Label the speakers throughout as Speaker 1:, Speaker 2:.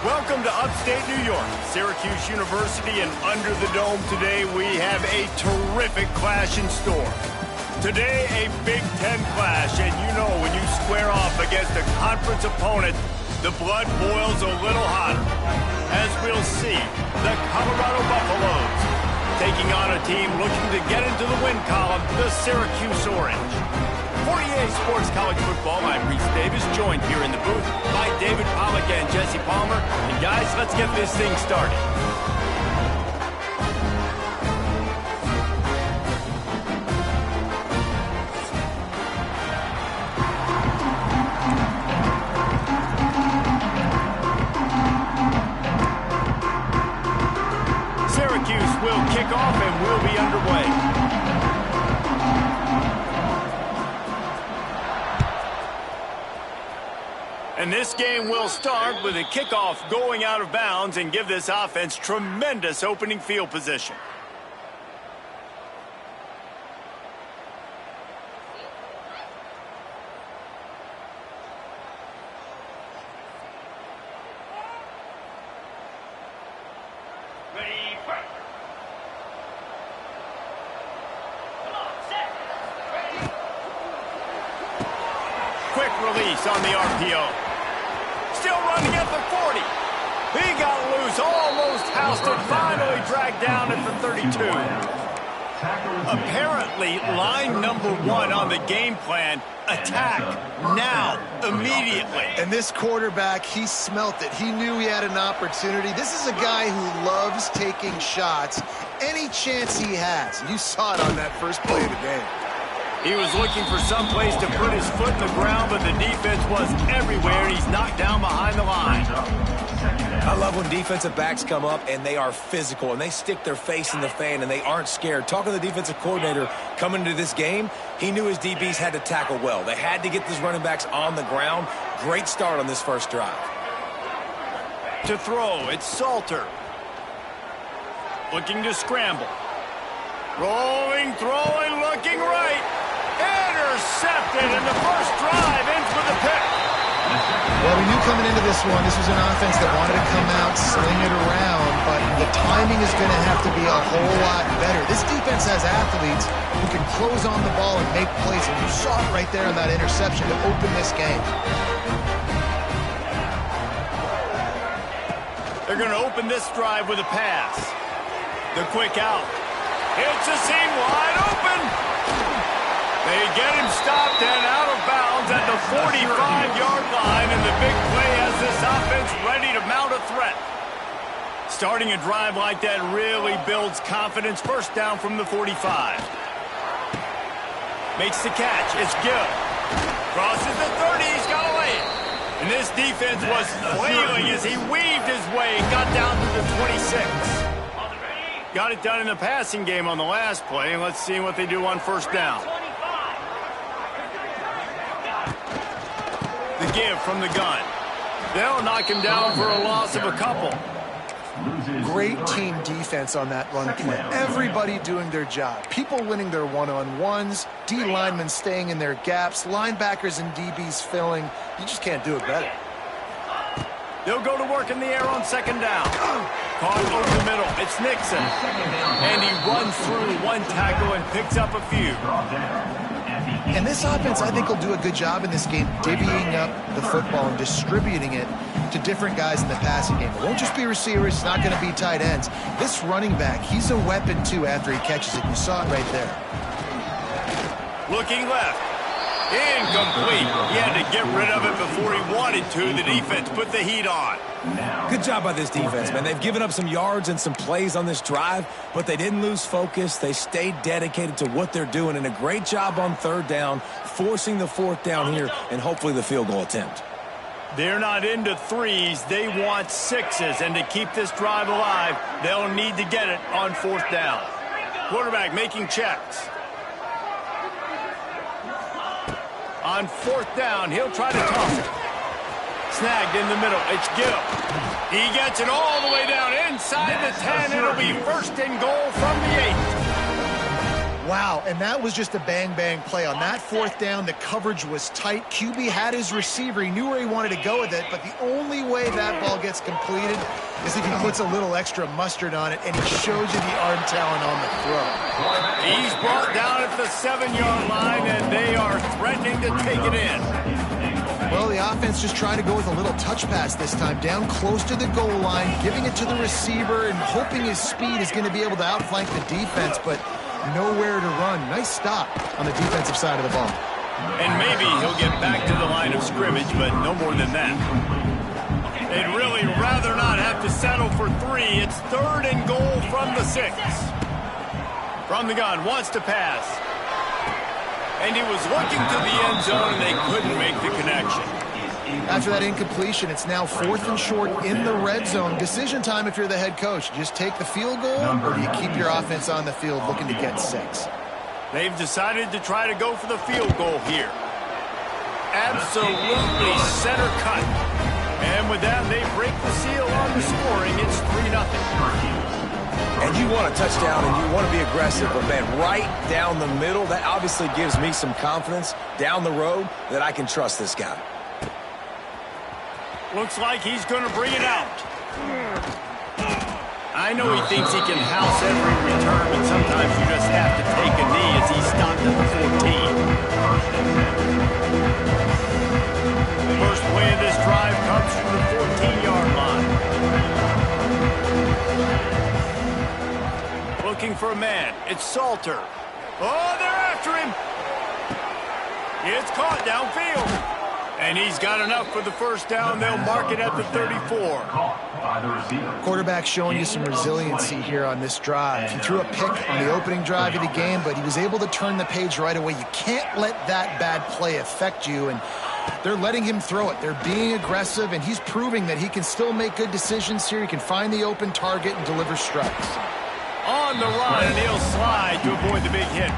Speaker 1: Welcome to upstate New York, Syracuse University, and under the dome today we have a terrific clash in store. Today, a Big Ten clash, and you know when you square off against a conference opponent, the blood boils a little hotter. As we'll see, the Colorado Buffaloes taking on a team looking to get into the win column, the Syracuse Orange. For EA Sports College Football, I'm Reese Davis, joined here in the booth by David Pollack and Jesse Palmer. And guys, let's get this thing started. Syracuse will kick off and we'll be underway. And this game will start with a kickoff going out of bounds and give this offense tremendous opening field position.
Speaker 2: Ready, break. Come on, set. Ready.
Speaker 1: Quick release on the RPO. Still running at the 40. He got loose, almost housed it, finally dragged down at the 32. Apparently, line number one on the game plan, attack now, immediately.
Speaker 3: And this quarterback, he smelt it. He knew he had an opportunity. This is a guy who loves taking shots any chance he has. You saw it on that first play of the game.
Speaker 1: He was looking for some place to put his foot in the ground, but the defense was everywhere, and he's knocked down behind the line.
Speaker 4: I love when defensive backs come up and they are physical and they stick their face in the fan and they aren't scared. Talking to the defensive coordinator coming into this game, he knew his DBs had to tackle well. They had to get these running backs on the ground. Great start on this first drive.
Speaker 1: To throw, it's Salter. Looking to scramble. Rolling, throwing, looking right. Intercepted, and the first drive ends with a pick.
Speaker 3: Well, we knew coming into this one, this was an offense that wanted to come out, sling it around, but the timing is going to have to be a whole lot better. This defense has athletes who can close on the ball and make plays, and you saw it right there in that interception to open this game.
Speaker 1: They're going to open this drive with a pass. The quick out. It's a seam wide open. They get him stopped and out of bounds at the 45-yard line, and the big play has this offense ready to mount a threat. Starting a drive like that really builds confidence. First down from the 45. Makes the catch. It's Gill. Crosses the 30. He's got to lay it. And this defense was flailing as he weaved his way and got down to the 26. Got it done in the passing game on the last play, and let's see what they do on first down. The give from the gun. They'll knock him down for a loss of a couple.
Speaker 3: Great team defense on that run play. Everybody doing their job. People winning their one-on-ones, D linemen staying in their gaps, linebackers and DBs filling. You just can't do it better.
Speaker 1: They'll go to work in the air on second down. Caught over the middle. It's Nixon. And he runs through one tackle and picks up a few.
Speaker 3: And this offense, I think, will do a good job in this game divvying up the football and distributing it to different guys in the passing game. It won't just be receivers. It's not going to be tight ends. This running back, he's a weapon, too, after he catches it. You saw it right there.
Speaker 1: Looking left. Incomplete. He had to get rid of it before he wanted to. The defense put the heat on.
Speaker 4: Good job by this defense, man. They've given up some yards and some plays on this drive, but they didn't lose focus. They stayed dedicated to what they're doing, and a great job on third down, forcing the fourth down here, and hopefully the field goal attempt.
Speaker 1: They're not into threes. They want sixes, and to keep this drive alive, they'll need to get it on fourth down. Quarterback making checks. On fourth down, he'll try to toss it. Snagged in the middle. It's Gill. He gets it all the way down inside the 10. It'll be first and goal from the 8.
Speaker 3: Wow, and that was just a bang-bang play. On that fourth down, the coverage was tight. QB had his receiver. He knew where he wanted to go with it, but the only way that ball gets completed is if he puts a little extra mustard on it, and he shows you the arm talent on the throw.
Speaker 1: He's brought down at the 7-yard line, and they are threatening to take it in.
Speaker 3: Well, the offense just trying to go with a little touch pass this time, down close to the goal line, giving it to the receiver and hoping his speed is going to be able to outflank the defense, but nowhere to run. Nice stop on the defensive side of the ball.
Speaker 1: And maybe he'll get back to the line of scrimmage, but no more than that. They'd really rather not have to settle for 3. It's 3rd and goal from the 6. From the gun, wants to pass. And he was looking to the end zone, and they couldn't make the connection.
Speaker 3: After that incompletion, it's now 4th and short in the red zone. Decision time if you're the head coach. Just take the field goal, or do you keep your offense on the field looking to get 6?
Speaker 1: They've decided to try to go for the field goal here. Absolutely center cut. And with that, they break the seal on the scoring. It's 3-0.
Speaker 4: And you want a touchdown and you want to be aggressive, but man, right down the middle, that obviously gives me some confidence down the road that I can trust this guy.
Speaker 1: Looks like he's going to bring it out. I know he thinks he can house every return, but sometimes you just have to take a knee as he stopped at the 14. First play of this drive comes from the 14-yard line. Looking for a man. It's Salter. Oh, they're after him. It's caught downfield. And he's got enough for the first down. They'll mark it at the 34.
Speaker 3: Quarterback showing you some resiliency here on this drive. He threw a pick on the opening drive of the game, but he was able to turn the page right away. You can't let that bad play affect you, and they're letting him throw it. They're being aggressive, and he's proving that he can still make good decisions here. He can find the open target and deliver strikes.
Speaker 1: On the run, and he'll slide to avoid the big hit.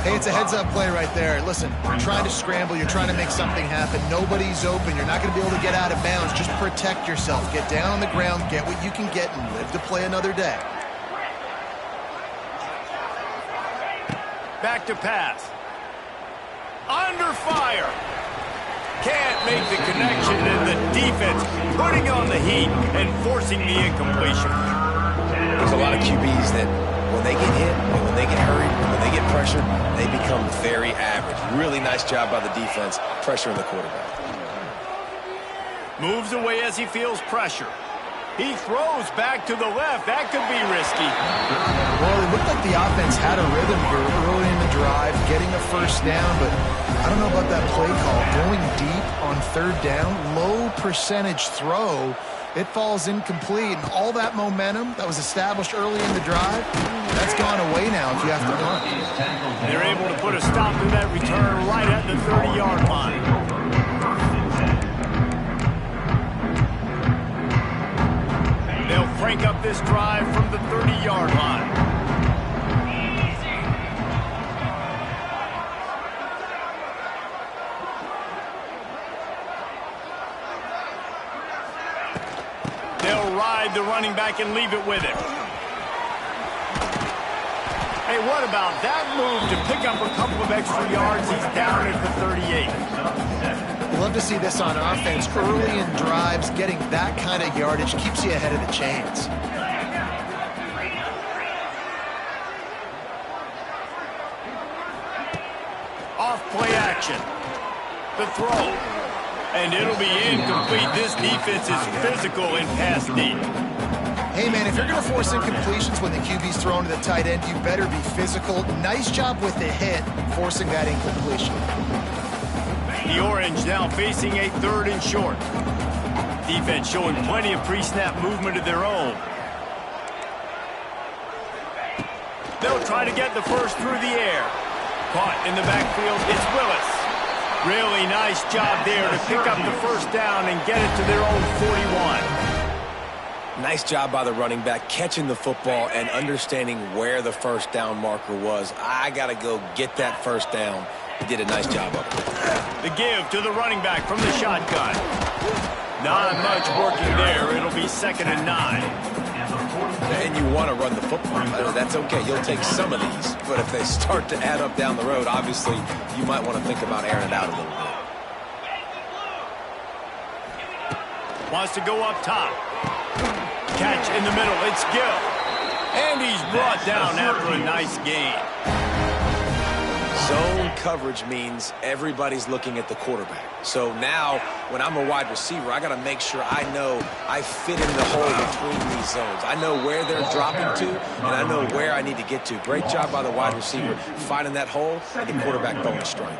Speaker 3: Hey, it's a heads-up play right there. Listen, you're trying to scramble. You're trying to make something happen. Nobody's open. You're not going to be able to get out of bounds. Just protect yourself. Get down on the ground, get what you can get, and live to play another day.
Speaker 1: Back to pass. Under fire. Can't make the connection, and the defense putting on the heat and forcing the incompletion.
Speaker 4: There's a lot of QBs that when they get hit, and when they get hurried, and when they get pressured, they become very average. Really nice job by the defense, pressuring the quarterback.
Speaker 1: Moves away as he feels pressure. He throws back to the left. That could be risky.
Speaker 3: Well, it looked like the offense had a rhythm here early in the drive, getting a first down, but I don't know about that play call. Going deep on 3rd down, low percentage throw. It falls incomplete, and all that momentum that was established early in the drive, that's gone away now if you have to punt.
Speaker 1: They're able to put a stop to that return right at the 30-yard line. They'll crank up this drive from the 30-yard line. They'll ride the running back and leave it with him. Hey, what about that move to pick up a couple of extra yards? He's down at the 38.
Speaker 3: Love to see this on offense. Early in drives, getting that kind of yardage keeps you ahead of the chains.
Speaker 1: Off play action. The throw. And it'll be incomplete. This defense is physical in pass deep.
Speaker 3: Hey, man, if you're going to force incompletions when the QB's thrown to the tight end, you better be physical. Nice job with the hit, forcing that incompletion.
Speaker 1: The Orange now facing a 3rd and short. Defense showing plenty of pre-snap movement of their own. They'll try to get the first through the air. Caught in the backfield, it's Willis. Really nice job there to pick up the first down and get it to their own 41.
Speaker 4: Nice job by the running back, catching the football and understanding where the first down marker was. I got to go get that first down. He did a nice job of it.
Speaker 1: The give to the running back from the shotgun. Not much working there. It'll be 2nd and 9.
Speaker 4: And you want to run the football. That's okay. You'll take some of these. But if they start to add up down the road, obviously, you might want to think about airing it out a little bit.
Speaker 1: Wants to go up top. Catch in the middle. It's Gill. And he's brought down after a nice gain.
Speaker 4: Zone coverage means everybody's looking at the quarterback. So now, when I'm a wide receiver, I got to make sure I know I fit in the hole between these zones. I know where they're dropping to, and I know where I need to get to. Great job by the wide receiver finding that hole and the quarterback throwing a strike.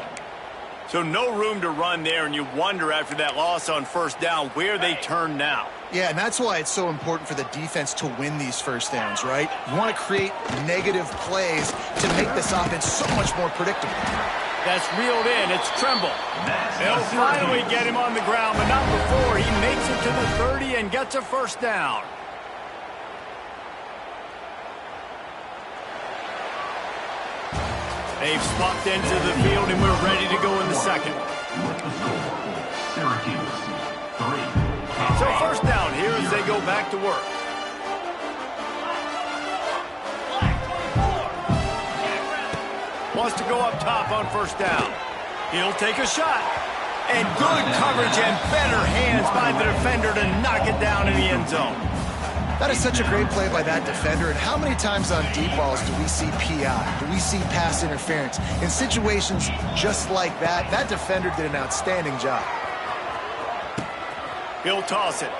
Speaker 1: So no room to run there, and you wonder after that loss on first down where they turn now.
Speaker 3: Yeah, and that's why it's so important for the defense to win these first downs, right? You want to create negative plays to make this offense so much more predictable.
Speaker 1: That's reeled in. It's Tremble. They'll finally get him on the ground, but not before he makes it to the 30 and gets a first down. They've swapped into the field, and we're ready to go in the second. So first down here as they go back to work. Wants to go up top on first down. He'll take a shot. And good coverage and better hands by the defender to knock it down in the end zone.
Speaker 3: That is such a great play by that defender. And how many times on deep balls do we see PI? Do we see pass interference? In situations just like that, that defender did an outstanding job.
Speaker 1: He'll toss it.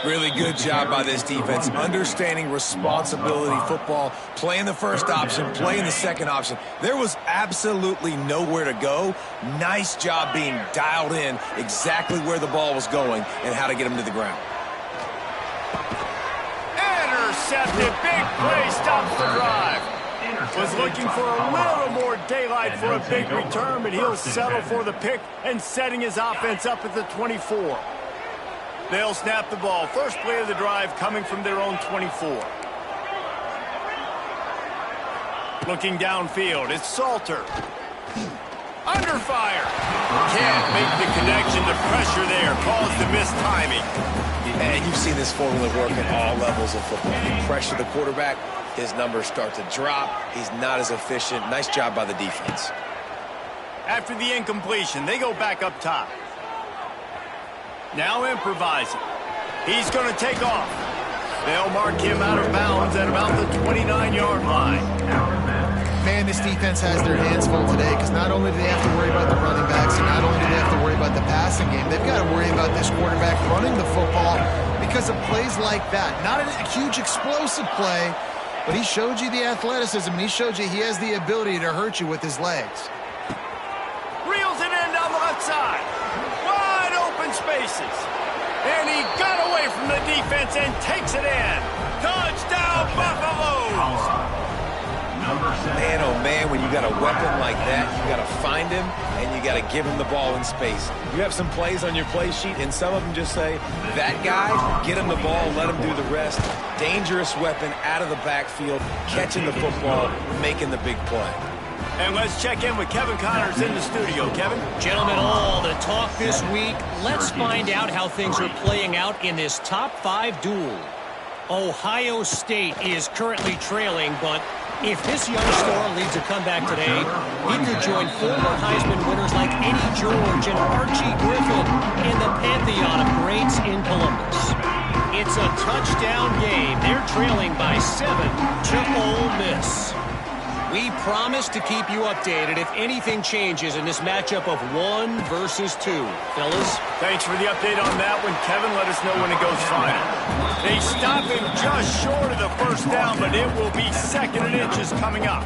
Speaker 4: Really good job by this defense, understanding responsibility football, playing the first option, playing the second option. There was absolutely nowhere to go. Nice job being dialed in exactly where the ball was going and how to get him to the ground.
Speaker 1: Intercepted. Big play stops the drive. Was looking for a little more daylight for a big return, but he'll settle for the pick and setting his offense up at the 24. They'll snap the ball. First play of the drive coming from their own 24. Looking downfield, it's Salter. Under fire. Can't make the connection. The pressure there caused the missed timing.
Speaker 4: And you see this formula work at all levels of football. You pressure the quarterback, his numbers start to drop. He's not as efficient. Nice job by the defense.
Speaker 1: After the incompletion, they go back up top. Now improvising. He's going to take off. They'll mark him out of bounds at about the 29-yard line.
Speaker 3: Man, this defense has their hands full today because not only do they have to worry about the running backs and not only do they have to worry about the passing game, they've got to worry about this quarterback running the football because of plays like that. Not a huge explosive play, but he showed you the athleticism. He showed you he has the ability to hurt you with his legs.
Speaker 1: Reels it in down the left side. Wide open spaces. And he got away from the defense and takes it in. Touchdown, Buffaloes!
Speaker 4: Man, oh man, when you got a weapon like that, you got to find him and you got to give him the ball in space. You have some plays on your play sheet, and some of them just say, that guy, get him the ball, let him do the rest. Dangerous weapon out of the backfield, catching the football, making the big play.
Speaker 1: And let's check in with Kevin Connors in the studio. Kevin?
Speaker 5: Gentlemen, all the talk this week. Let's find out how things are playing out in this top 5 duel. Ohio State is currently trailing, but if this young star leads a comeback today, he could join former Heisman winners like Eddie George and Archie Griffin in the pantheon of greats in Columbus. It's a touchdown game. They're trailing by 7 to Ole Miss. We promise to keep you updated if anything changes in this matchup of 1 versus 2. Fellas?
Speaker 1: Thanks for the update on that one, Kevin. Let us know when it goes final. They stop him just short of the first down, but it will be 2nd and inches coming up.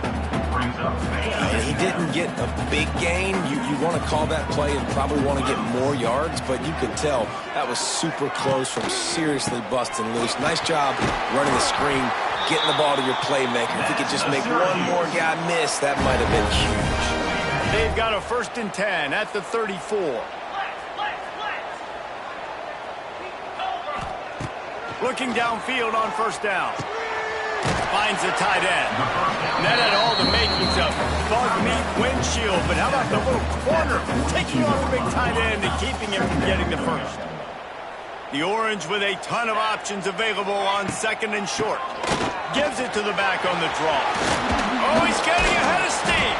Speaker 4: He didn't get a big gain. You want to call that play and probably want to get more yards, but you could tell that was super close from seriously busting loose. Nice job running the screen, getting the ball to your playmaker. If he could just make one more guy miss, that might have been huge.
Speaker 1: They've got a 1st and 10 at the 34. Looking downfield on first down. Finds the tight end. That had all the makings of bug meat windshield, but how about the little corner taking off the big tight end and keeping him from getting the first? The orange with a ton of options available on second and short. Gives it to the back on the draw. Oh, he's getting ahead of steam.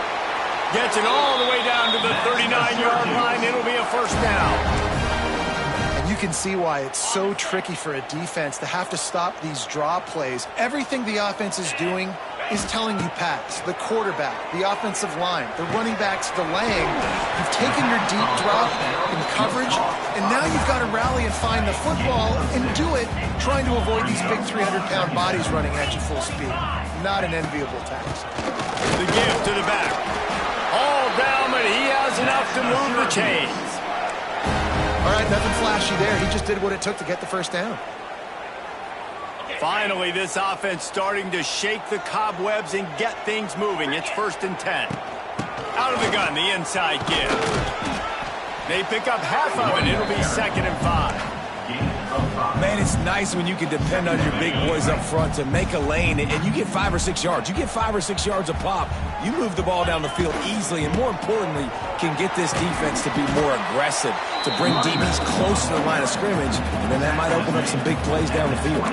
Speaker 1: Gets it all the way down to the 39-yard line. It'll be a first down.
Speaker 3: And you can see why it's so tricky for a defense to have to stop these draw plays. Everything the offense is doing is telling you pass. The quarterback, the offensive line, the running backs delaying. You've taken your deep drop in coverage, and now you've got to rally and find the football and do it trying to avoid these big 300-pound bodies running at you full speed. Not an enviable task.
Speaker 1: The give to the back. All down, but he has enough to move the chains.
Speaker 3: All right, nothing flashy there. He just did what it took to get the first down.
Speaker 1: Finally, this offense starting to shake the cobwebs and get things moving. It's 1st and 10. Out of the gun, the inside give. They pick up half of it. It'll be 2nd and 5.
Speaker 4: Man, it's nice when you can depend on your big boys up front to make a lane, and you get 5 or 6 yards. You get 5 or 6 yards a pop. You move the ball down the field easily, and more importantly, can get this defense to be more aggressive, to bring DBs close to the line of scrimmage, and then that might open up some big plays down the field.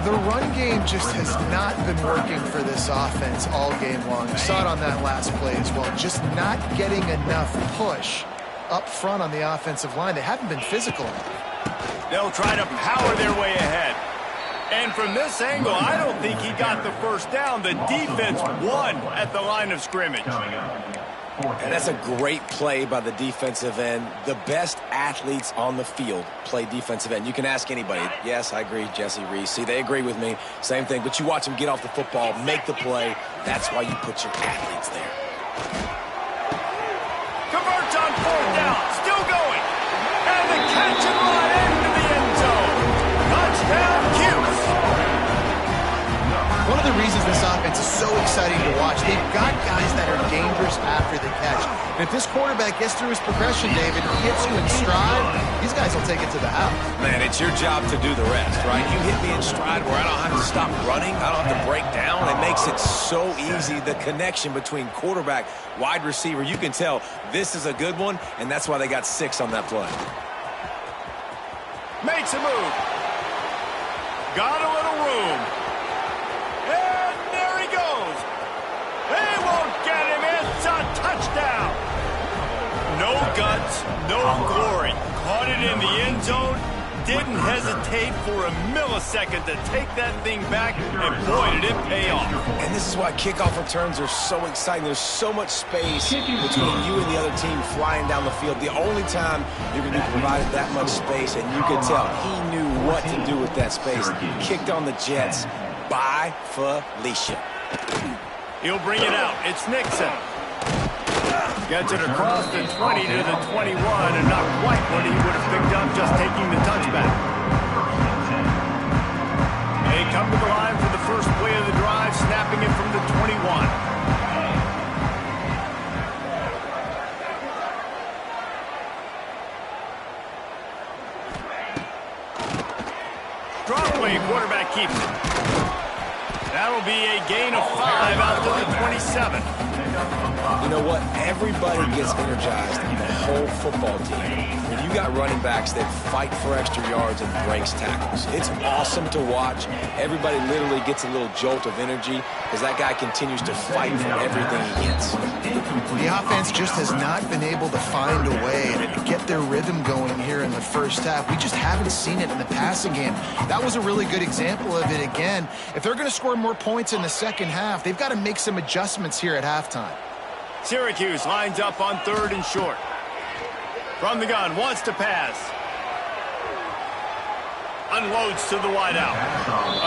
Speaker 3: The run game just has not been working for this offense all game long. You saw it on that last play as well. Just not getting enough push up front on the offensive line. They haven't been physical enough.
Speaker 1: They'll try to power their way ahead. And from this angle, I don't think he got the first down. The defense won at the line of scrimmage.
Speaker 4: And that's a great play by the defensive end. The best athletes on the field play defensive end. You can ask anybody. Yes, I agree, Jesse Reese. See, they agree with me. Same thing. But you watch them get off the football, make the play. That's why you put your athletes there.
Speaker 1: Converts on 4th down. Still going. And the catch and run into the end zone. Touchdown, Cuse.
Speaker 3: One of the reasons this offense is so exciting to watch, they've got guys that are dangerous after the catch. And if this quarterback gets through his progression, David, hits you in stride, these guys will take it to the house.
Speaker 4: Man, it's your job to do the rest, right? You hit me in stride where I don't have to stop running. I don't have to break down. It makes it so easy. The connection between quarterback, wide receiver, you can tell this is a good one, and that's why they got 6 on that play.
Speaker 1: Makes a move. Got a little room. And there he goes. They won't get him. It's a touchdown. No guts, no glory. Caught it in the end zone. Didn't hesitate for a millisecond to take that thing back, and boy, did it pay off.
Speaker 4: And this is why kickoff returns are so exciting. There's so much space between you and the other team flying down the field. The only time you're going to be provided that much space, and you could tell he knew what to do with that space. Kicked on the Jets. By Felicia.
Speaker 1: He'll bring it out. It's Nixon. Gets it across the 20 to the 21, and not quite what he would have picked up just taking the touchback. They come to the line for the first play of the drive, snapping it from the 21. Drop play, quarterback keeps it. That'll be a gain of 5 out to the 27.
Speaker 4: You know what? Everybody gets energized in the whole football team when you got running backs that fight for extra yards and breaks tackles. It's awesome to watch. Everybody literally gets a little jolt of energy as that guy continues to fight for everything he gets.
Speaker 3: The offense just has not been able to find a way to get their rhythm going here in the first half. We just haven't seen it in the passing game. That was a really good example of it again. If they're going to score more points in the second half, they've got to make some adjustments here at halftime.
Speaker 1: Syracuse lines up on 3rd and short. From the gun, wants to pass. Unloads to the wideout.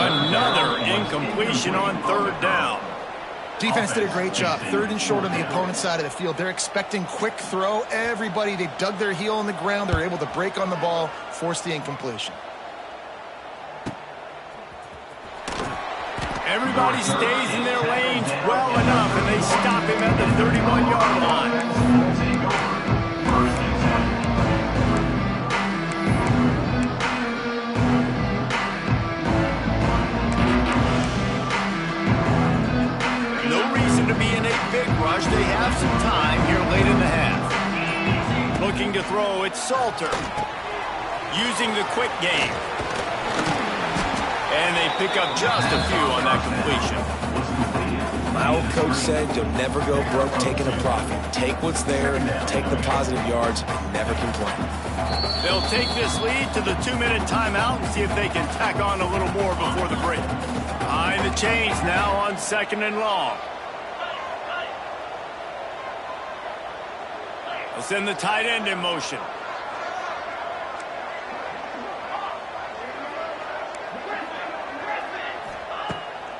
Speaker 1: Another incompletion on 3rd down.
Speaker 3: Defense did a great job. 3rd and short on the opponent's side of the field. They're expecting quick throw. Everybody, they dug their heel on the ground. They're able to break on the ball, force the incompletion.
Speaker 1: Everybody stays in their lanes well enough, and they stop him at the 31-yard line. No reason to be in a big rush. They have some time here late in the half. Looking to throw, it's Salter. using the quick game. And they pick up just a few on that completion.
Speaker 4: My old coach said you'll never go broke taking a profit. Take what's there, take the positive yards, and never complain.
Speaker 1: They'll take this lead to the 2-minute timeout and see if they can tack on a little more before the break. Behind the chains now on 2nd and long. They'll send the tight end in motion.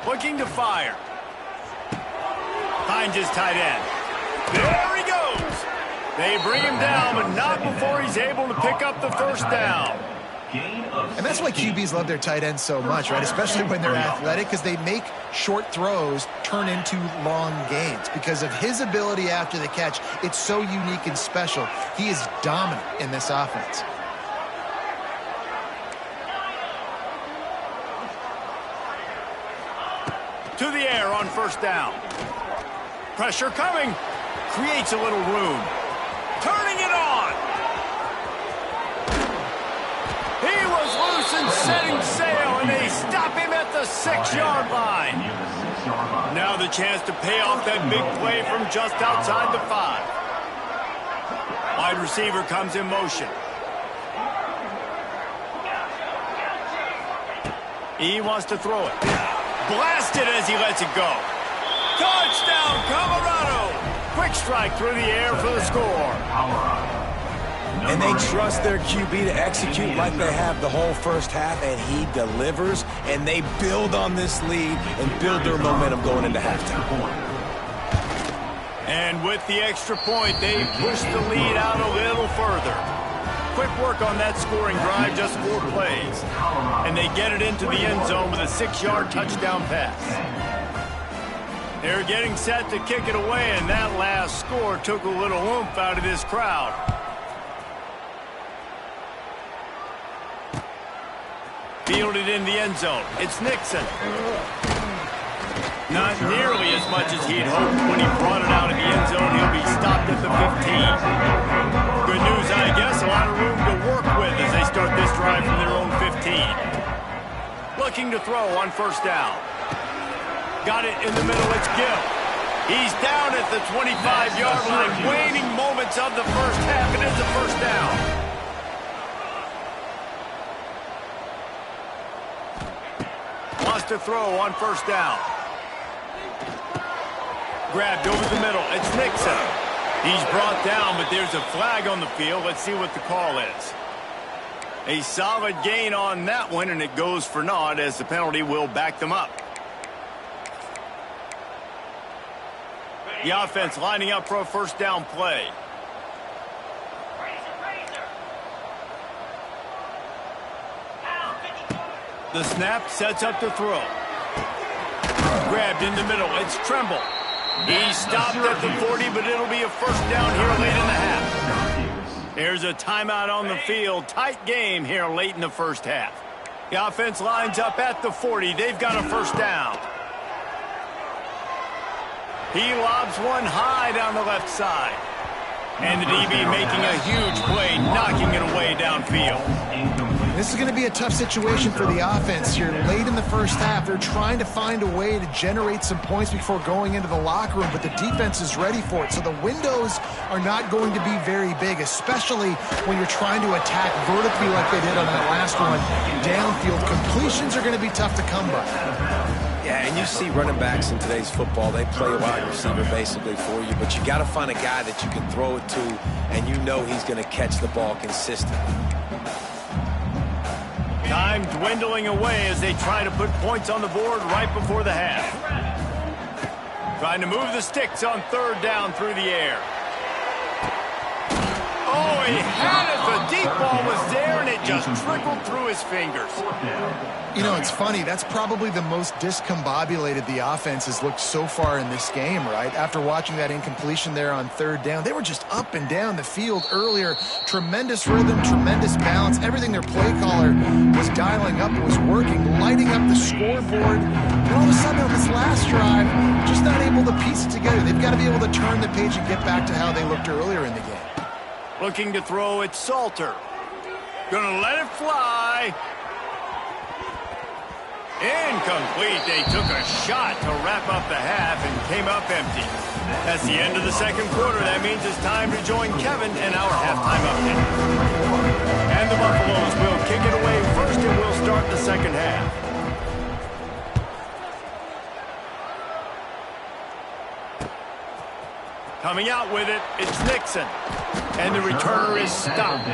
Speaker 1: Looking to fire. Finds his tight end. There he goes. They bring him down, but not before he's able to pick up the first down.
Speaker 3: And that's why QBs love their tight ends so much, right? Especially when they're athletic, because they make short throws turn into long gains. Because of his ability after the catch, it's so unique and special. He is dominant in this offense.
Speaker 1: To the air on first down. Pressure coming. Creates a little room. Turning it on. He was loose and setting sail, and they stop him at the 6-yard line. Now the chance to pay off that big play from just outside the 5. Wide receiver comes in motion. He wants to throw it. Blasted as he lets it go. Touchdown, Colorado! Quick strike through the air for the score.
Speaker 4: And they trust their QB to execute like they have the whole first half, and he delivers, and they build on this lead and build their momentum going into halftime.
Speaker 1: And with the extra point, they push the lead out a little further. Quick work on that scoring drive, just 4 plays. And they get it into the end zone with a 6-yard touchdown pass. They're getting set to kick it away, and that last score took a little oomph out of this crowd. Fielded in the end zone. It's Nixon. Not nearly as much as he'd hoped. When he brought it out of the end zone, he'll be stopped at the 15. Good news, I guess. A lot of room to work with as they start this drive from their own 15. Looking to throw on first down. Got it in the middle. It's Gill. He's down at the 25-yard line. Waning moments of the first half, and it's a first down. Wants to throw on first down. Grabbed over the middle. It's Nixon. He's brought down, but there's a flag on the field. Let's see what the call is. A solid gain on that one, and it goes for naught as the penalty will back them up. The offense lining up for a first down play. The snap sets up the throw. Grabbed in the middle. It's Tremble. He stopped at the 40, but it'll be a first down here late in the half. There's a timeout on the field. Tight game here late in the first half. The offense lines up at the 40. They've got a first down. He lobs one high down the left side. And the DB making a huge play, knocking it away downfield.
Speaker 3: This is going to be a tough situation for the offense here. Late in the first half, they're trying to find a way to generate some points before going into the locker room, but the defense is ready for it. So the windows are not going to be very big, especially when you're trying to attack vertically like they did on that last one. Downfield completions are going to be tough to come by.
Speaker 4: Yeah, and you see running backs in today's football, they play a wide receiver basically for you, but you got to find a guy that you can throw it to, and you know he's going to catch the ball consistently.
Speaker 1: Time dwindling away as they try to put points on the board right before the half. Trying to move the sticks on third down through the air. Oh, he had it. The deep ball was there, and it just trickled through his fingers.
Speaker 3: You know, it's funny. That's probably the most discombobulated the offense has looked so far in this game, right? After watching that incompletion there on third down, they were just up and down the field earlier. Tremendous rhythm, tremendous balance. Everything their play caller was dialing up was working, lighting up the scoreboard. And all of a sudden on this last drive, just not able to piece it together. They've got to be able to turn the page and get back to how they looked earlier in the game.
Speaker 1: Looking to throw, it's Salter. Gonna let it fly. Incomplete. They took a shot to wrap up the half and came up empty. That's the end of the second quarter. That means it's time to join Kevin in our halftime update. And the Buffaloes will kick it away first, and we'll start the second half. Coming out with it, it's Nixon. And the returner is stopped.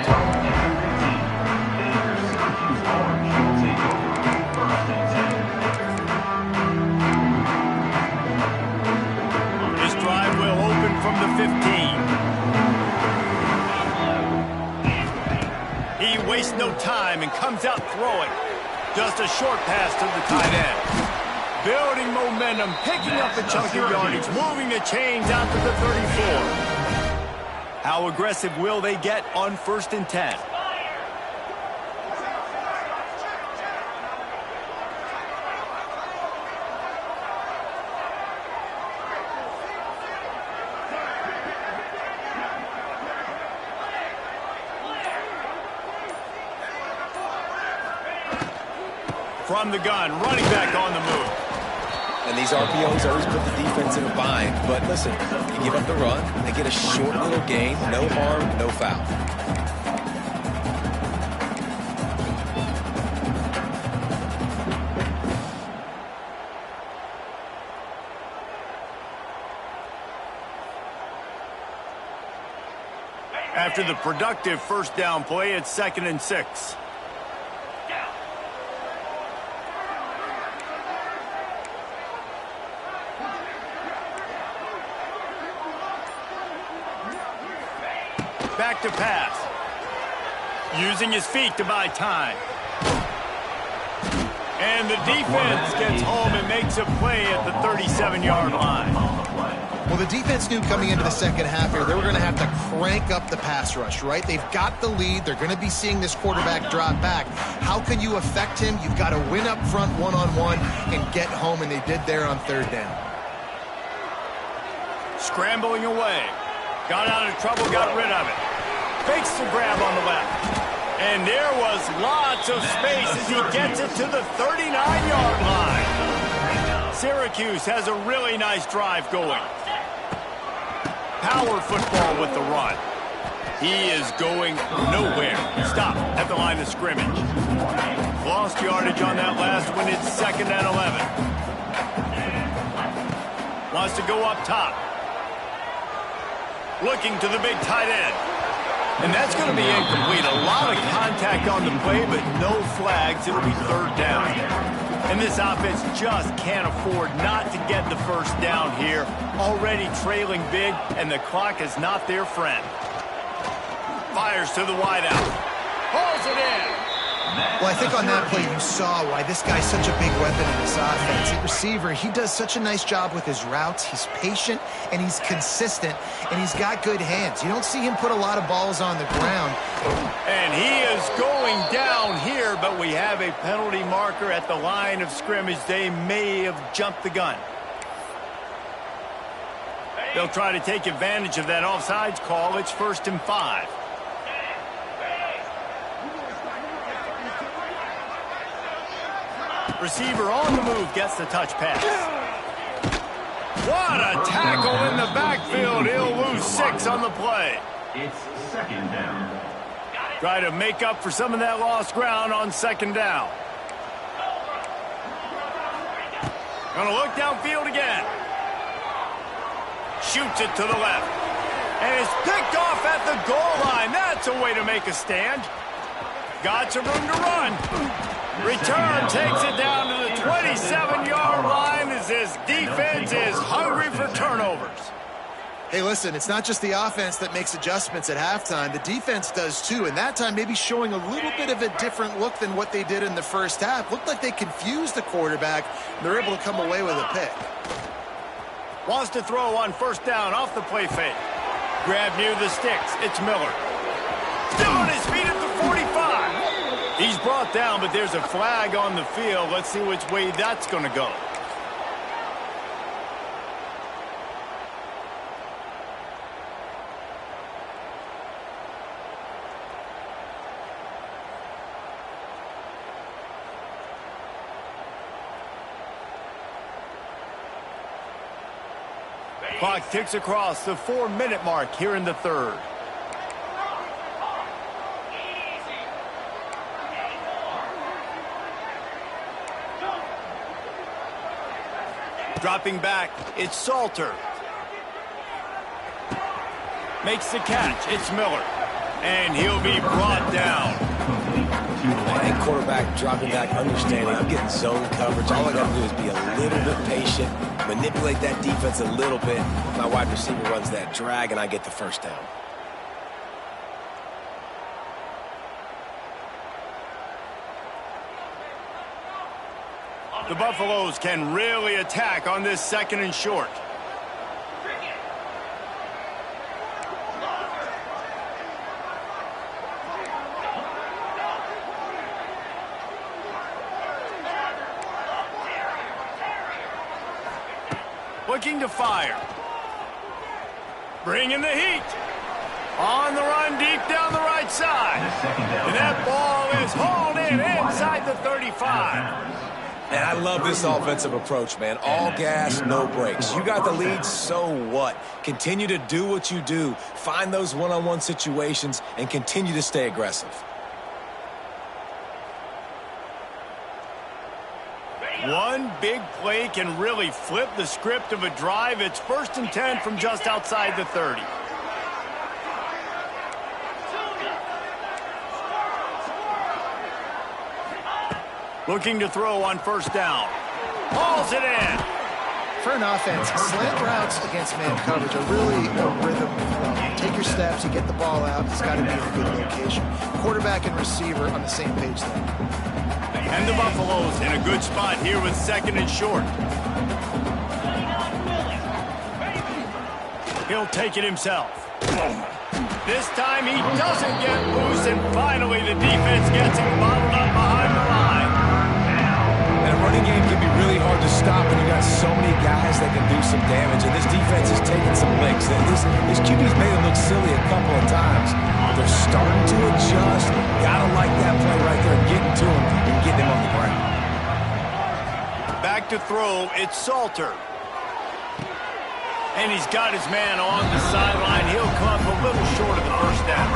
Speaker 1: This drive will open from the 15. He wastes no time and comes out throwing. Just a short pass to the tight end. Building momentum, picking up a chunk of yardage, moving the chains out to the 34. How aggressive will they get on 1st and 10? From the gun, running back on the move.
Speaker 4: And these RPOs always put the defense in a bind. But listen, you give up the run, they get a short little gain, no harm, no foul.
Speaker 1: After the productive first down play, it's 2nd and 6. Back to pass. Using his feet to buy time. And the defense gets home and makes a play at the 37-yard line.
Speaker 3: Well, the defense knew coming into the second half here they were going to have to crank up the pass rush, right? They've got the lead. They're going to be seeing this quarterback drop back. How can you affect him? You've got to win up front one-on-one and get home, and they did there on 3rd down.
Speaker 1: Scrambling away. Got out of trouble, got rid of it. Fakes the grab on the left. And there was lots of space as he gets it to the 39-yard line. Syracuse has a really nice drive going. Power football with the run. He is going nowhere. Stop at the line of scrimmage. Lost yardage on that last one. It's 2nd and 11. Wants to go up top. Looking to the big tight end. And that's going to be incomplete. A lot of contact on the play, but no flags. It'll be 3rd down. And this offense just can't afford not to get the first down here. Already trailing big, and the clock is not their friend. Fires to the wideout. Pulls it in.
Speaker 3: Well, I think on that play you saw why this guy's such a big weapon in this offense. The receiver, he does such a nice job with his routes. He's patient, and he's consistent, and he's got good hands. You don't see him put a lot of balls on the ground.
Speaker 1: And he is going down here, but we have a penalty marker at the line of scrimmage. They may have jumped the gun. They'll try to take advantage of that offsides call. It's 1st and 5. Receiver on the move gets the touch pass. What a tackle in the backfield. He'll lose 6 on the play.
Speaker 2: It's 2nd down.
Speaker 1: Try to make up for some of that lost ground on 2nd down. Gonna look downfield again. Shoots it to the left. And it's picked off at the goal line. That's a way to make a stand. Got some room to run. Return takes it down to the 27-yard line as this defense is hungry for turnovers.
Speaker 3: Hey, listen, it's not just the offense that makes adjustments at halftime. The defense does too, and that time maybe showing a little bit of a different look than what they did in the first half. Looked like they confused the quarterback, and they're able to come away with a pick.
Speaker 1: Wants to throw on 1st down off the play fake. Grab near the sticks. It's Miller. Still on his feet at the 45. He's brought down, but there's a flag on the field. Let's see which way that's going to go. Clock ticks across the 4-minute mark here in the third. Dropping back, it's Salter. Makes the catch, it's Miller. And he'll be brought down.
Speaker 4: Hey, quarterback dropping back, understanding I'm getting zone coverage. All I got to do is be a little bit patient, manipulate that defense a little bit. My wide receiver runs that drag, and I get the first down.
Speaker 1: The Buffaloes can really attack on this 2nd and short. Looking to fire. Bringing the heat. On the run deep down the right side. And that ball is hauled in inside the 35.
Speaker 4: And I love this offensive approach, man. All gas, no brakes. You got the lead, so what? Continue to do what you do. Find those one-on-one situations and continue to stay aggressive.
Speaker 1: One big play can really flip the script of a drive. It's 1st and 10 from just outside the 30. Looking to throw on 1st down. Hauls it in.
Speaker 3: For an offense, slant routes against man coverage are really a rhythm. Take your steps, you get the ball out. It's got to be in a good location. Quarterback and receiver on the same page there.
Speaker 1: And the Buffaloes in a good spot here with 2nd and short. He'll take it himself. This time he doesn't get loose, and finally the defense gets him bottled up behind the line.
Speaker 4: And a running game can be really hard to stop when you got so many guys that can do some damage, and this defense is taking some licks. This QB's made them look silly a couple of times. They're starting to adjust. Gotta like that play right there, getting to him and getting him on the ground.
Speaker 1: Back to throw, it's Salter. And he's got his man on the sideline. He'll come up a little short of the 1st down.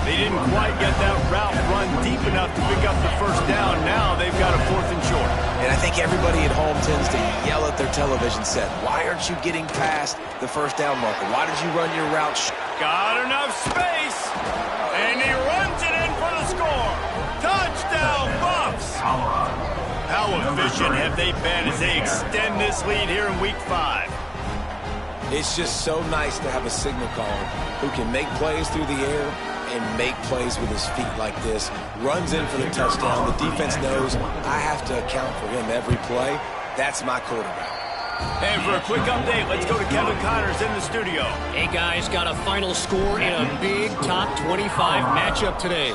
Speaker 1: They didn't quite get that route run deep enough to pick up the 1st down. Now they've got a 4th and short.
Speaker 4: And I think everybody at home tends to yell at their television set. Why aren't you getting past the 1st down marker? Why did you run your route?
Speaker 1: Got enough space. And he runs it in for the score. Touchdown, Buffs. How efficient have they been as they extend this lead here in Week 5?
Speaker 4: It's just so nice to have a signal caller who can make plays through the air and make plays with his feet like this. Runs in for the touchdown. The defense knows I have to account for him every play. That's my quarterback.
Speaker 1: And for a quick update, let's go to Kevin Connors in the studio.
Speaker 5: Hey, guys, got a final score in a big top 25 matchup today.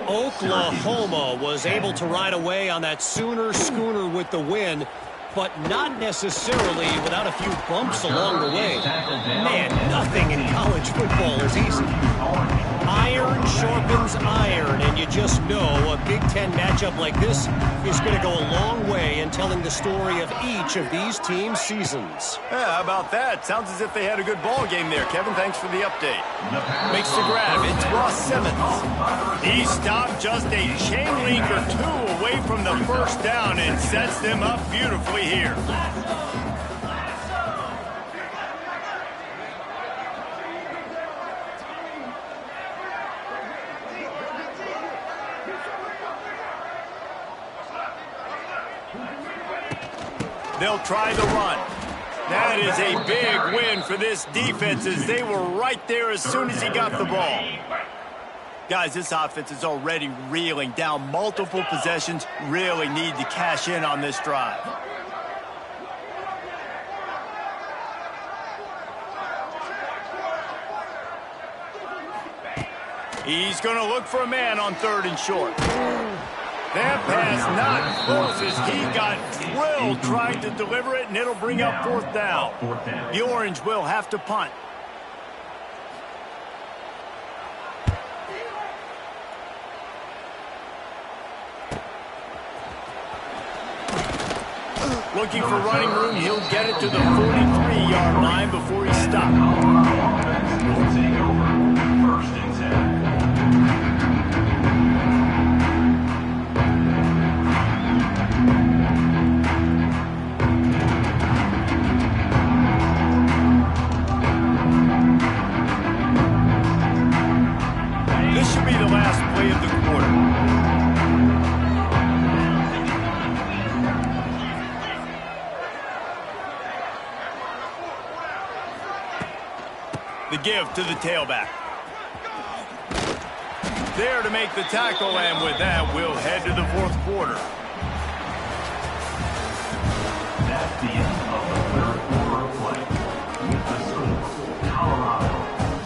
Speaker 5: Oklahoma was able to ride away on that Sooner schooner with the win, but not necessarily without a few bumps along the way. Man, nothing in college football is easy. Iron sharpens iron, and you just know a Big Ten matchup like this is going to go a long way in telling the story of each of these teams' seasons.
Speaker 1: Yeah, how about that? Sounds as if they had a good ball game there. Kevin, thanks for the update. Makes the grab. It's Ross Simmons. He stopped just a chain link or two away from the 1st down and sets them up beautifully here. They'll try the run. That is a big win for this defense as they were right there as soon as he got the ball. Guys, this offense is already reeling down multiple possessions. Really need to cash in on this drive. He's going to look for a man on 3rd and short. That pass not close as he got drilled trying to deliver it, and it'll bring up 4th down. The Orange will have to punt. Looking for running room, he'll get it to the 43-yard line before he stops.
Speaker 2: Will take over. First and 10.
Speaker 1: This should be the last play of the quarter. The give to the tailback. There to make the tackle, and with that, we'll head to the fourth quarter.
Speaker 2: That's the end of the third quarter of play. With the score, Colorado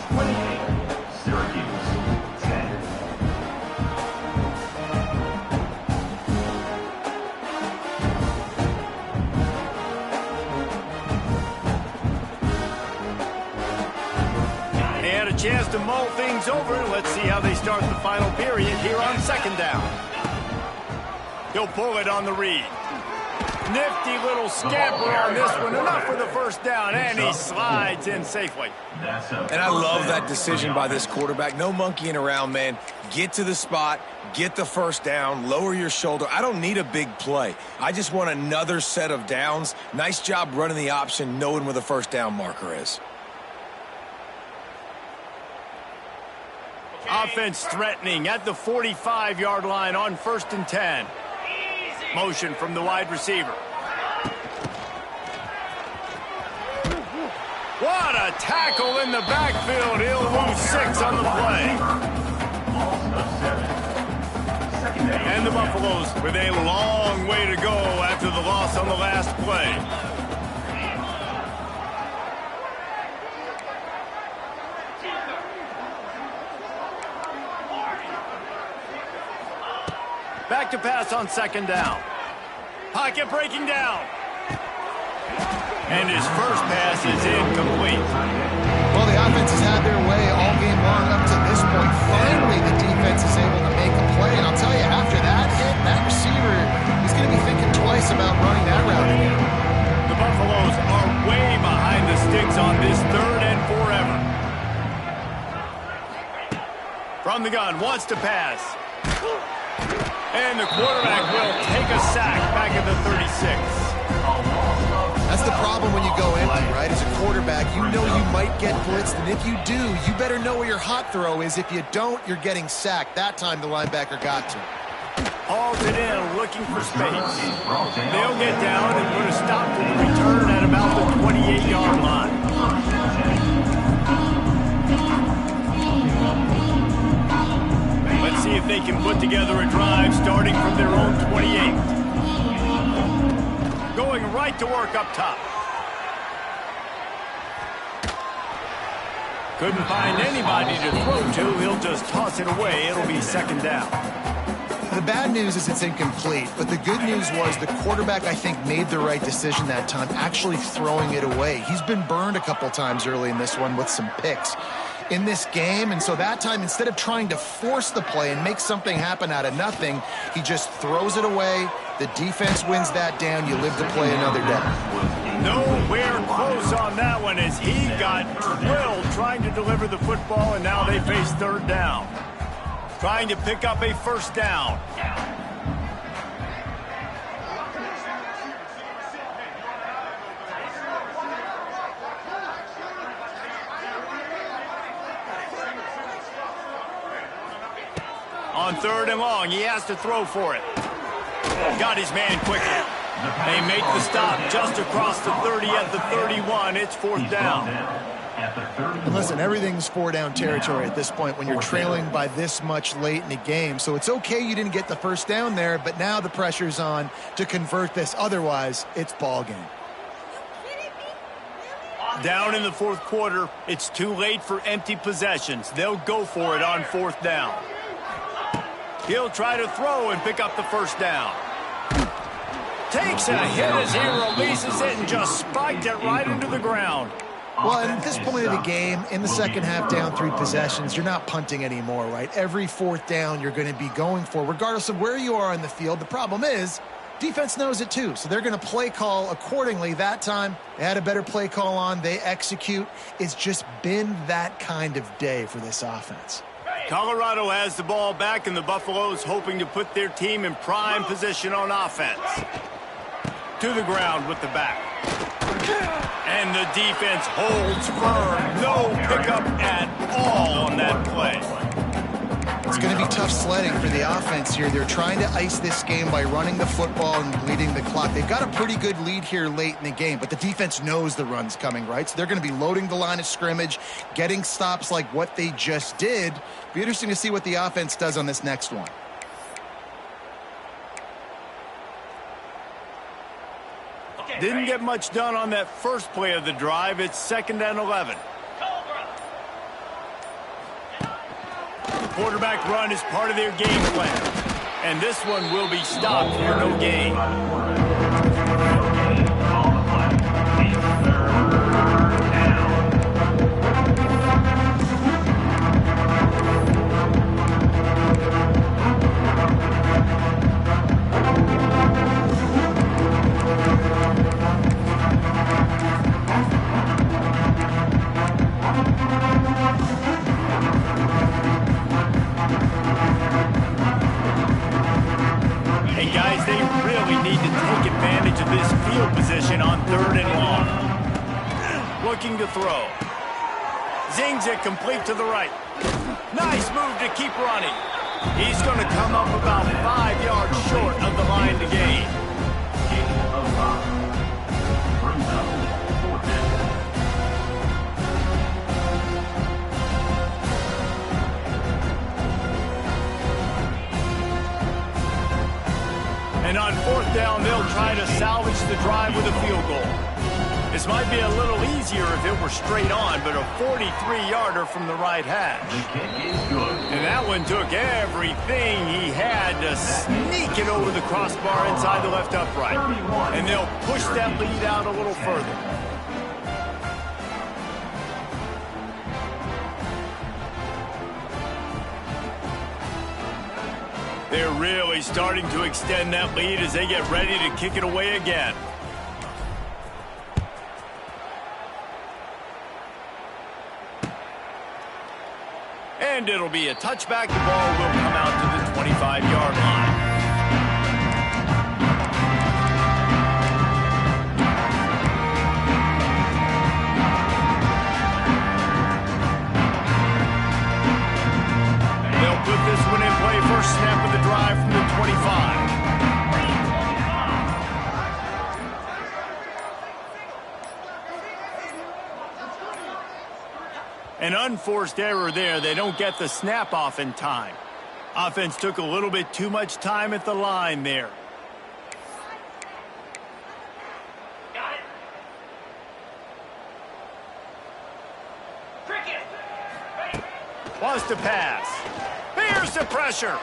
Speaker 2: 28, Syracuse 10.
Speaker 1: They had a chance to mull things over. Let's see how they start the final period here on second down. He'll pull it on the read. Nifty little scamper on this one. Enough for the first down, and he slides in safely.
Speaker 4: And I love that decision by this quarterback. No monkeying around, man. Get to the spot, get the first down, lower your shoulder. I don't need a big play. I just want another set of downs. Nice job running the option, knowing where the first down marker is.
Speaker 1: Offense threatening at the 45-yard line on first and 10. Motion from the wide receiver. What a tackle in the backfield. He'll lose 6 on the play. And the Buffaloes with a long way to go after the loss on the last play. Back to pass on second down. Pocket breaking down. And his first pass is incomplete.
Speaker 3: Well, the offense has had their way all game long up to this point. Finally, the defense is able to make a play. And I'll tell you, after that hit, that receiver is going to be thinking twice about running that route again.
Speaker 1: The Buffaloes are way behind the sticks on this third and forever. From the gun, wants to pass. And the quarterback will take a sack back at the 36.
Speaker 3: That's the problem when you go empty, right? As a quarterback, you know you might get blitzed, and if you do, you better know where your hot throw is. If you don't, you're getting sacked. That time the linebacker got to.
Speaker 1: Halted in, looking for space. They'll get down and put a stop to the return at about the 28-yard line. Let's see if they can put together a drive starting from their own 28. Going right to work up top. Couldn't find anybody to throw to. He'll just toss it away. It'll be second down.
Speaker 3: The bad news is it's incomplete, but the good news was the quarterback, I think, made the right decision that time, actually throwing it away. He's been burned a couple times early in this one with some picks in this game, and so that time, instead of trying to force the play and make something happen out of nothing, he just throws it away. The defense wins that down. You live to play another day.
Speaker 1: Nowhere close on that one as he got drilled trying to deliver the football, and now they face third down. Trying to pick up a first down. On third and long, he has to throw for it. Got his man quickly. They make the stop just across the 30 at the 31. It's fourth down.
Speaker 3: And listen, everything's four-down territory at this point when you're trailing by this much late in the game. So it's okay you didn't get the first down there, but now the pressure's on to convert this. Otherwise, it's ball game.
Speaker 1: Down in the fourth quarter, it's too late for empty possessions. They'll go for it on fourth down. He'll try to throw and pick up the first down. Takes a hit as he releases it and just spiked it right into the ground.
Speaker 3: Well, at this point of the game, in the second half, down 3 possessions, you're not punting anymore, right? Every fourth down you're going to be going for, regardless of where you are on the field. The problem is, Defense knows it too, so they're going to play call accordingly. That time, they had a better play call on. They execute. It's just been that kind of day for this offense.
Speaker 1: Colorado has the ball back, and the Buffaloes hoping to put their team in prime position on offense. To the ground with the back. And the defense holds firm. No pickup at all on that play.
Speaker 3: It's going to be tough sledding for the offense here. They're trying to ice this game by running the football and bleeding the clock. They've got a pretty good lead here late in the game, but the defense knows the run's coming, right? So they're going to be loading the line of scrimmage, getting stops like what they just did. Be interesting to see what the offense does on this next one.
Speaker 1: Didn't get much done on that first play of the drive. It's 2nd and 11. Quarterback run is part of their game plan. And this one will be stopped for no gain. This field position on 3rd and long. Looking to throw. Zings it complete to the right. Nice move to keep running. He's going to come up about 5 yards short of the line to gain. And on 4th down, they'll try to salvage the drive with a field goal. This might be a little easier if it were straight on, but a 43-yarder from the right hash. And that one took everything he had to sneak it over the crossbar inside the left upright. And they'll push that lead out a little further. They're really starting to extend that lead as they get ready to kick it away again. And it'll be a touchback. The ball will come out to the 25-yard line. Put this one in play. First snap of the drive from the 25. An unforced error there. They don't get the snap off in time. Offense took a little bit too much time at the line there.
Speaker 6: Got it. Cricket.
Speaker 1: Wants to pass. Here's the pressure.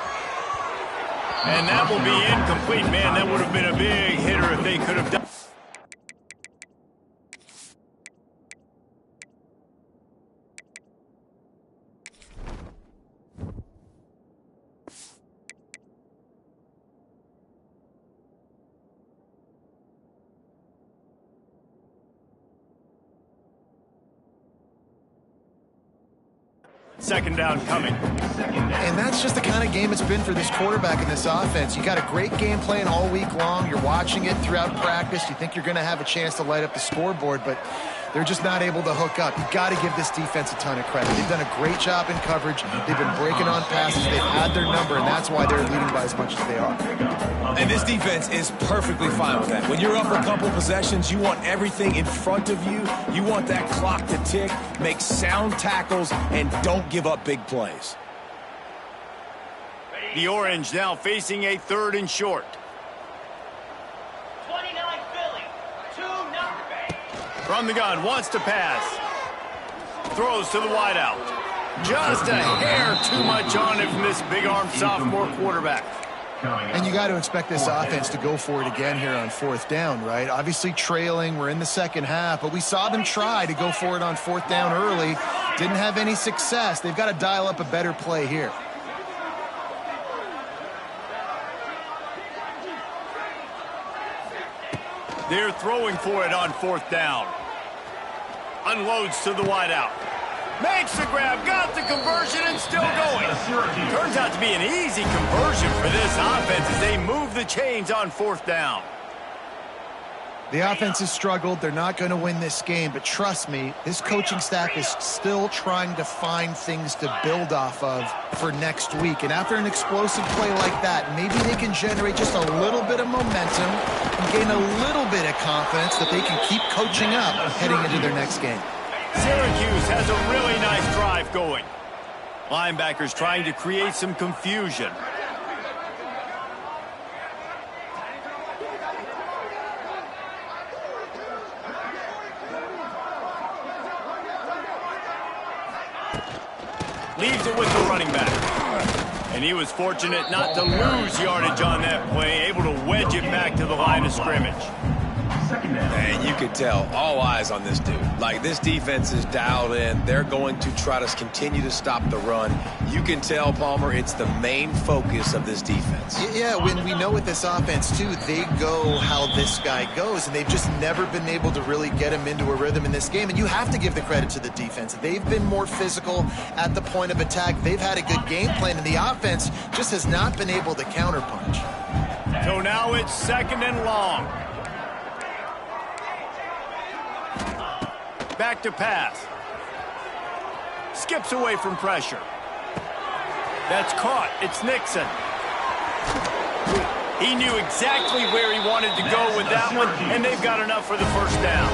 Speaker 1: And that will be incomplete. Man, that would have been a big hitter if they could have done. Second down coming.
Speaker 3: And that's just the kind of game it's been for this quarterback in this offense. You got a great game plan all week long. You're watching it throughout practice. You think you're going to have a chance to light up the scoreboard, but they're just not able to hook up. You've got to give this defense a ton of credit. They've done a great job in coverage. They've been breaking on passes. They've had their number, and that's why they're leading by as much as they are.
Speaker 4: And this defense is perfectly fine with that. When you're up a couple possessions, you want everything in front of you. You want that clock to tick, make sound tackles, and don't give up big plays.
Speaker 1: The Orange now facing a 3rd and short.
Speaker 6: 29 Philly, 2-0.
Speaker 1: From the gun, wants to pass. Throws to the wideout. Just a hair too much on it from this big-armed sophomore quarterback.
Speaker 3: And you got to expect this offense to go for it again here on 4th down, right? Obviously trailing, we're in the second half, but we saw them try to go for it on 4th down early. Didn't have any success. They've got to dial up a better play here.
Speaker 1: They're throwing for it on 4th down. Unloads to the wideout. Makes the grab, got the conversion, and still going. Turns out to be an easy conversion for this offense as they move the chains on 4th down.
Speaker 3: The offense has struggled. They're not going to win this game, but trust me, this coaching staff is still trying to find things to build off of for next week. And after an explosive play like that, maybe they can generate just a little bit of momentum and gain a little bit of confidence that they can keep coaching up heading into their next game.
Speaker 1: Syracuse has a really nice drive going. Linebackers trying to create some confusion. Leaves it with the running back. And he was fortunate not to lose yardage on that play, able to wedge it back to the line of scrimmage.
Speaker 4: And you could tell, all eyes on this dude. Like, this defense is dialed in. They're going to try to continue to stop the run. You can tell, Palmer, it's the main focus of this defense.
Speaker 3: Yeah, when we know with this offense, too, they go how this guy goes, and they've just never been able to really get him into a rhythm in this game. And you have to give the credit to the defense. They've been more physical at the point of attack. They've had a good game plan, and the offense just has not been able to counterpunch.
Speaker 1: So now it's 2nd and long. Back to pass. Skips away from pressure. That's caught. It's Nixon. He knew exactly where he wanted to go with that one, and they've got enough for the 1st down.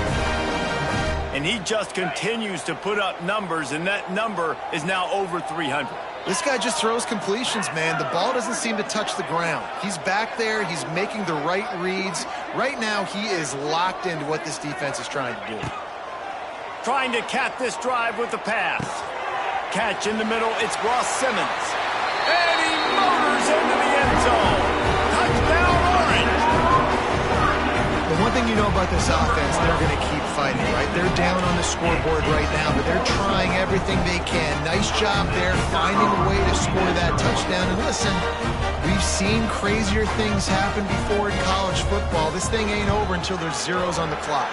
Speaker 1: And he just continues to put up numbers, and that number is now over 300.
Speaker 3: This guy just throws completions, man. The ball doesn't seem to touch the ground. He's back there. He's making the right reads. Right now, he is locked into what this defense is trying to do.
Speaker 1: Trying to cap this drive with the pass. Catch in the middle, it's Ross Simmons. And he motors into the end zone. Touchdown, Orange.
Speaker 3: The one thing you know about this offense, they're going to keep fighting, right? They're down on the scoreboard right now, but they're trying everything they can. Nice job there, finding a way to score that touchdown. And listen, we've seen crazier things happen before in college football. This thing ain't over until there's zeros on the clock.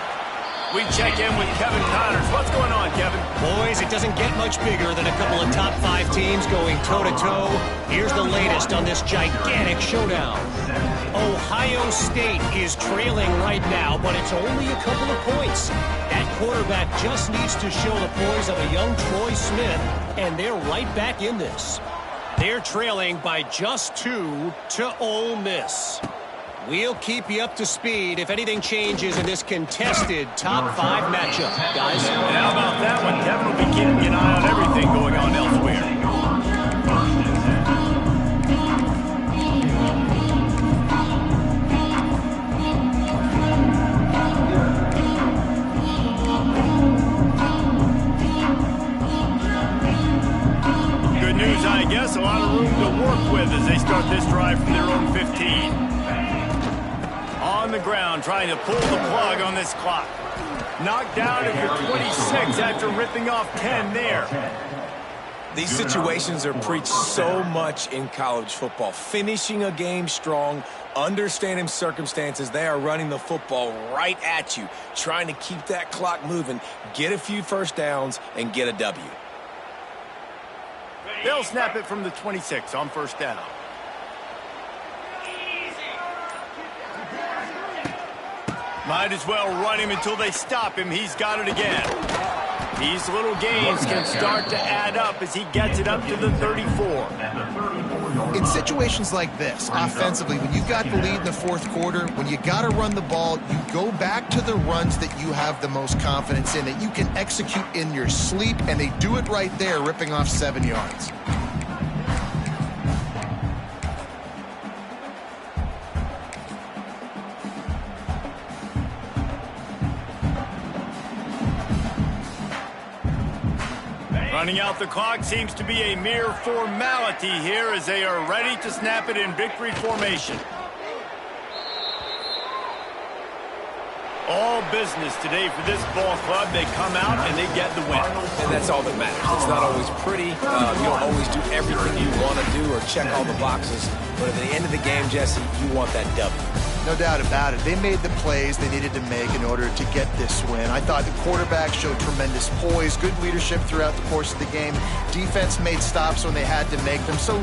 Speaker 1: We check in with Kevin Connors. What's going on, Kevin?
Speaker 5: Boys, it doesn't get much bigger than a couple of top 5 teams going toe-to-toe. Here's the latest on this gigantic showdown. Ohio State is trailing right now, but it's only a couple of points. That quarterback just needs to show the poise of a young Troy Smith, and they're right back in this. They're trailing by just 2 to Ole Miss. We'll keep you up to speed if anything changes in this contested top 5 matchup, guys.
Speaker 1: And how about that one? Kevin will be keeping an eye on everything going on elsewhere. Good news, I guess. A lot of room to work with as they start this drive from their own 15. On the ground, trying to pull the plug on this clock. Knocked down at the 26 after ripping off 10 there.
Speaker 4: These situations are preached so much in college football. Finishing a game strong, understanding circumstances. They are running the football right at you, trying to keep that clock moving, get a few 1st downs, and get a W.
Speaker 1: They'll snap it from the 26 on 1st down. Might as well run him until they stop him. He's got it again. These little gains can start to add up as he gets it up to the 34.
Speaker 3: In situations like this, offensively, when you've got the lead in the 4th quarter, when you got to run the ball, you go back to the runs that you have the most confidence in, that you can execute in your sleep, and they do it right there, ripping off 7 yards.
Speaker 1: Running out the clock seems to be a mere formality here as they are ready to snap it in victory formation. All business today for this ball club. They come out and they get the win.
Speaker 4: And that's all that matters. It's not always pretty. You don't always do everything you want to do or check all the boxes. But at the end of the game, Jesse, you want that W.
Speaker 3: No doubt about it. They made the plays they needed to make in order to get this win. I thought the quarterback showed tremendous poise, good leadership throughout the course of the game. Defense made stops when they had to make them. So